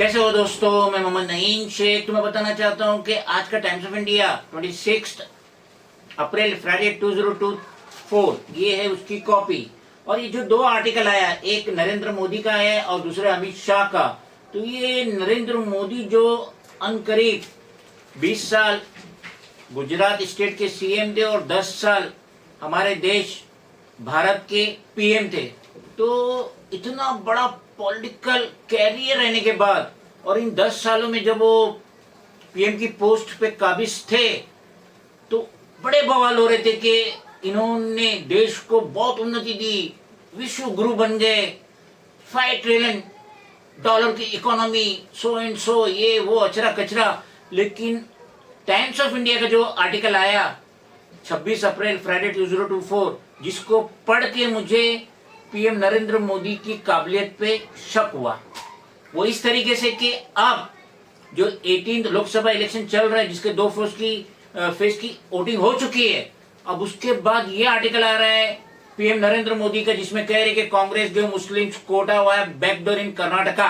कैसे हो दोस्तों। मैं मोहम्मद नईम शेख तुम्हें बताना चाहता हूं कि आज का times of India 26 April Friday 2024 ये है उसकी कॉपी। और ये जो दो आर्टिकल आया, एक नरेंद्र मोदी का है और दूसरा अमित शाह का। तो ये नरेंद्र मोदी जो अनकरीब 20 साल गुजरात स्टेट के सीएम थे और 10 साल हमारे देश भारत के पीएम थे। तो इतना बड़ा पॉलिटिकल कैरियर रहने के बाद और इन 10 सालों में जब वो पीएम की पोस्ट पे काबिज थे तो बड़े बवाल हो रहे थे कि इन्होंने देश को बहुत उन्नति दी, विश्व गुरु बन गए, $5 ट्रिलियन की इकोनॉमी, सो एंड सो, ये वो अचरा कचरा। लेकिन टाइम्स ऑफ इंडिया का जो आर्टिकल आया 26 अप्रैल फ्राइडे 2024, जिसको पढ़ के मुझे पीएम नरेंद्र मोदी की काबिलियत पे शक हुआ। वो इस तरीके से कि अब जो 18 लोकसभा इलेक्शन चल रहा है, जिसके दो फेज की वोटिंग हो चुकी है, अब उसके बाद ये आर्टिकल आ रहा है पीएम नरेंद्र मोदी का, जिसमें कह रहे कि कांग्रेस गिव मुस्लिम्स कोटा हुआ है बैकडोर इन कर्नाटका।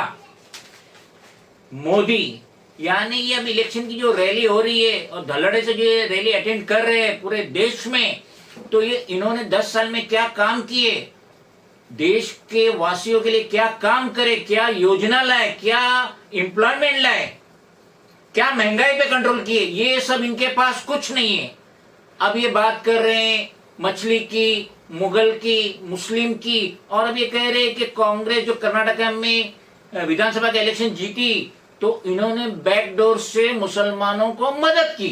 मोदी यानी ये अब इलेक्शन की जो रैली हो रही है और धड़ल्ले से जो ये रैली अटेंड कर रहे हैं पूरे देश में, तो ये इन्होंने 10 साल में क्या काम किए, देश के वासियों के लिए क्या काम करे, क्या योजना लाए, क्या एम्प्लॉयमेंट लाए, क्या महंगाई पे कंट्रोल किए, ये सब इनके पास कुछ नहीं है। अब ये बात कर रहे हैं मछली की, मुगल की, मुस्लिम की, और अब ये कह रहे हैं कि कांग्रेस जो कर्नाटक में विधानसभा का इलेक्शन जीती तो इन्होंने बैकडोर से मुसलमानों को मदद की।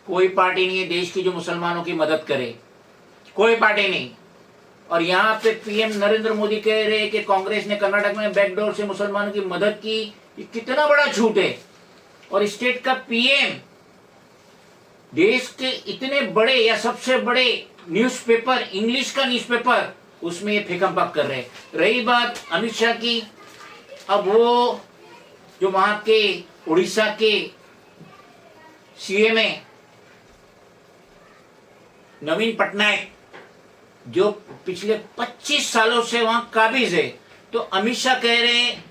कोई पार्टी नहीं है देश की जो मुसलमानों की मदद करे, कोई पार्टी नहीं। और यहाँ पे पीएम नरेंद्र मोदी कह रहे हैं कि कांग्रेस ने कर्नाटक में बैकडोर से मुसलमानों की मदद की। ये कितना बड़ा झूठ है। और स्टेट का पीएम देश के इतने बड़े या सबसे बड़े न्यूज़पेपर, इंग्लिश का न्यूज़पेपर, उसमें ये फेकम कर रहे हैं। रही बात अमित शाह की, अब वो जो वहां के उड़ीसा के सीएम है नवीन पटनायक, जो पिछले 25 सालों से वहां काबिज है, तो अमित शाह कह रहे हैं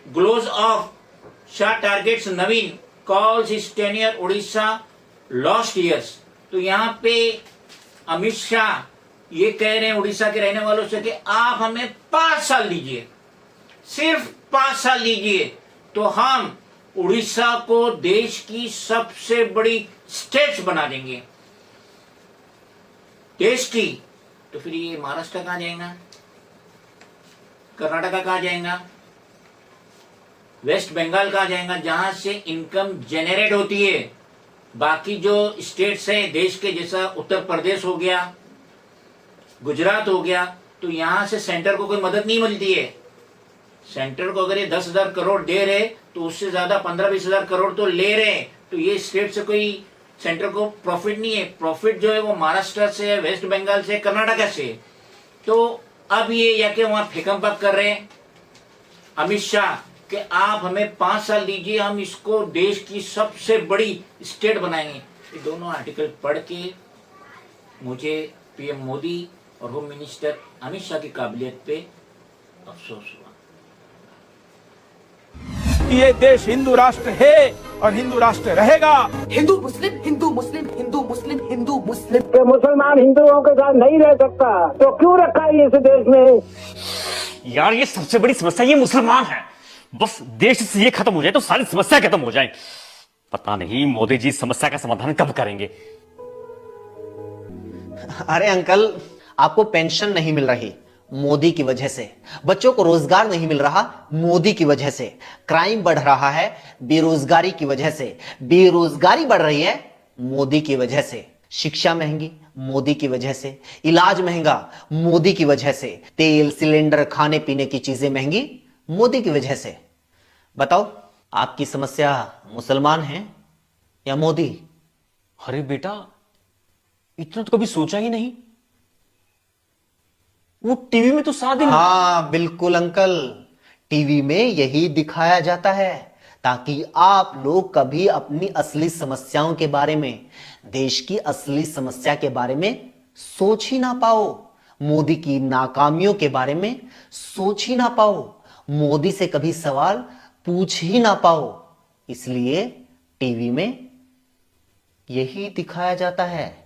gloves off Shah targets Naveen calls his tenure Odisha lost years. तो यहां पे अमित शाह ये कह रहे हैं उड़ीसा के रहने वालों से कि आप हमें 5 साल दीजिए, सिर्फ 5 साल दीजिए, तो हम उड़ीसा को देश की सबसे बड़ी स्टेट बना देंगे देश की। तो फिर ये महाराष्ट्र कहां जाएगा, कर्नाटका कहां जाएगा, वेस्ट बंगाल कहां जाएगा, जहां से इनकम जनरेट होती है। बाकी जो स्टेट्स हैं देश के, जैसा उत्तर प्रदेश हो गया, गुजरात हो गया, तो यहां से सेंटर को कोई मदद नहीं मिलती है। सेंटर को अगर ये 10,000 करोड़ दे रहे तो उससे ज्यादा 15-20 हजार करोड़ तो ले रहे। तो ये स्टेट से कोई सेंटर को प्रॉफिट नहीं है। प्रॉफिट जो है वो महाराष्ट्र से है, वेस्ट बंगाल से, कर्नाटका से। तो अब ये या कि वहां फेकम कर रहे हैं अमित शाह कि आप हमें 5 साल दीजिए, हम इसको देश की सबसे बड़ी स्टेट बनाएंगे। ये दोनों आर्टिकल पढ़ के मुझे पीएम मोदी और होम मिनिस्टर अमित शाह की काबिलियत पे अफसोस हुआ। ये देश हिंदू राष्ट्र है और हिंदू राष्ट्र रहेगा। हिंदू मुस्लिम, हिंदू मुस्लिम, हिंदू मुस्लिम, हिंदू मुस्लिम। कि मुसलमान हिंदुओं के साथ नहीं रह सकता, तो क्यों रखा है इस देश में? यार ये सबसे बड़ी समस्या ये मुसलमान है। बस देश से ये खत्म हो जाए तो सारी समस्या खत्म हो जाए। पता नहीं मोदी जी समस्या का समाधान कब करेंगे। अरे अंकल, आपको पेंशन नहीं मिल रही मोदी की वजह से, बच्चों को रोजगार नहीं मिल रहा मोदी की वजह से, क्राइम बढ़ रहा है बेरोजगारी की वजह से, बेरोजगारी बढ़ रही है मोदी की वजह से, शिक्षा महंगी मोदी की वजह से, इलाज महंगा मोदी की वजह से, तेल, सिलेंडर, खाने पीने की चीजें महंगी मोदी की वजह से। बताओ आपकी समस्या मुसलमान है या मोदी? अरे बेटा, इतना तो कभी सोचा ही नहीं। वो टीवी में तो साथ दिन। हाँ बिल्कुल अंकल, टीवी में यही दिखाया जाता है ताकि आप लोग कभी अपनी असली समस्याओं के बारे में, देश की असली समस्या के बारे में सोच ही ना पाओ, मोदी की नाकामियों के बारे में सोच ही ना पाओ, मोदी से कभी सवाल पूछ ही ना पाओ, इसलिए टीवी में यही दिखाया जाता है।